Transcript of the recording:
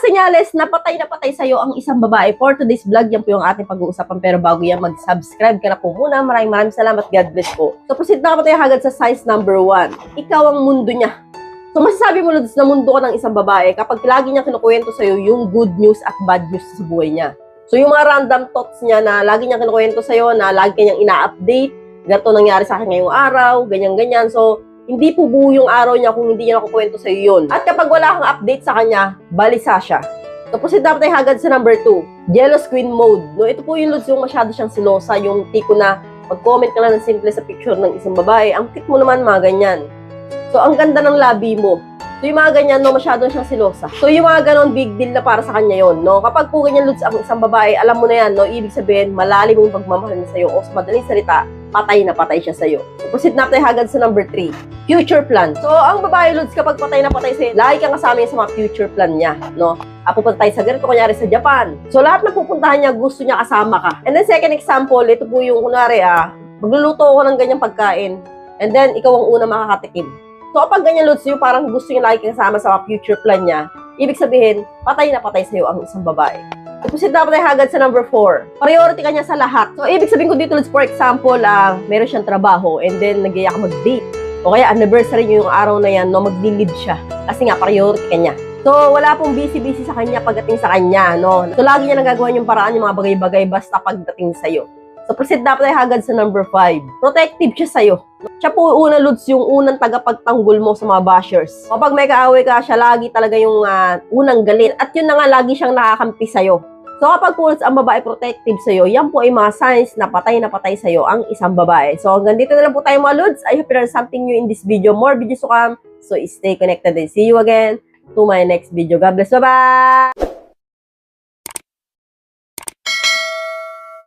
senyales na patay sa'yo ang isang babae. For today's vlog, yan po yung ating pag-uusapan. Pero bago yan, mag-subscribe ka na po muna. Maraming salamat. God bless po. So, proceed na tayo agad sa signs number 1. Ikaw ang mundo niya. So, masasabi mo, Lods, na mundo ka ng isang babae kapag lagi niya kinukwento sa'yo yung good news at bad news sa buhay niya. So, yung mga random thoughts niya na lagi niya kinukwento sa'yo, na lagi kanyang ina-update, ganito nangyari sa akin ngayong araw, ganyan-ganyan. So, hindi po buo yung araw niya kung hindi niya nakukwento sa'yo yun. At kapag wala kang update sa kanya, balisa siya. So, proceed na tayo agad sa number 2. Jealous Queen Mode. No, ito po yung Lods, yung masyado siyang silosa, yung tipo na mag-comment ka lang ng simple sa picture ng isang babae, ang cute mo naman, mga ganyan. So, ang ganda ng labi mo. So, yung mga ganyan, no, masyado siyang silosa. So, yung mga ganon, big deal na para sa kanya yon, no? Kapag po ganyan, Lods, ang isang babae, alam mo na yan, no? Ibig sabihin, malalim yung pagmamahal niya sa'yo, o sa madaling salita, patay na patay siya sa'yo. So, proceed na tayo agad sa number 3. Future plan. So, ang babae, Lods, kapag patay na patay sa'yo, lagi kang kasama niya sa mga future plan niya, no? Pupunta tayo sa ganito, kunyari sa Japan. So, lahat na pupuntahan niya, gusto niya kasama ka. And then, second example, ito po yung, kunwari, magluluto ako ng ganyang pagkain, and then, ikaw ang una makakatikim. So, kapag ganyan, Lods, yung parang gusto niya lagi kasama sa mga future plan niya, ibig sabihin, patay na patay sa'yo ang isang babae. So, proceed na tayo agad sa number 4. Priority ka niya sa lahat. So, ibig sabihin ko dito, Lods, for example, meron siyang trabaho, and then, nagyaya ka mag-date. O kaya, anniversary niyo yung araw na yan, no, mag-leave siya. Kasi nga, priority ka niya. So, wala pong busy-busy sa kanya pagdating sa kanya, no? So, lagi niya nagagawa yung paraan, yung mga bagay-bagay, basta pagdating sa'yo. So, proceed na tayo agad sa number 5. Protective siya sa'yo. Siya po una, Lods, yung unang tagapagtanggol mo sa mga bashers. Kapag may kaaway ka, siya lagi talaga yung unang galit. At yun na nga, lagi siyang nakakampi sa'yo. So, kapag po, Lods, ang babae protective sa'yo, yan po ay mga signs na patay sa'yo ang isang babae. So, hanggang dito na lang po tayo mga Lods. I hope you learned something new in this video. More videos to come. So, stay connected and see you again to my next video. God bless. Bye-bye!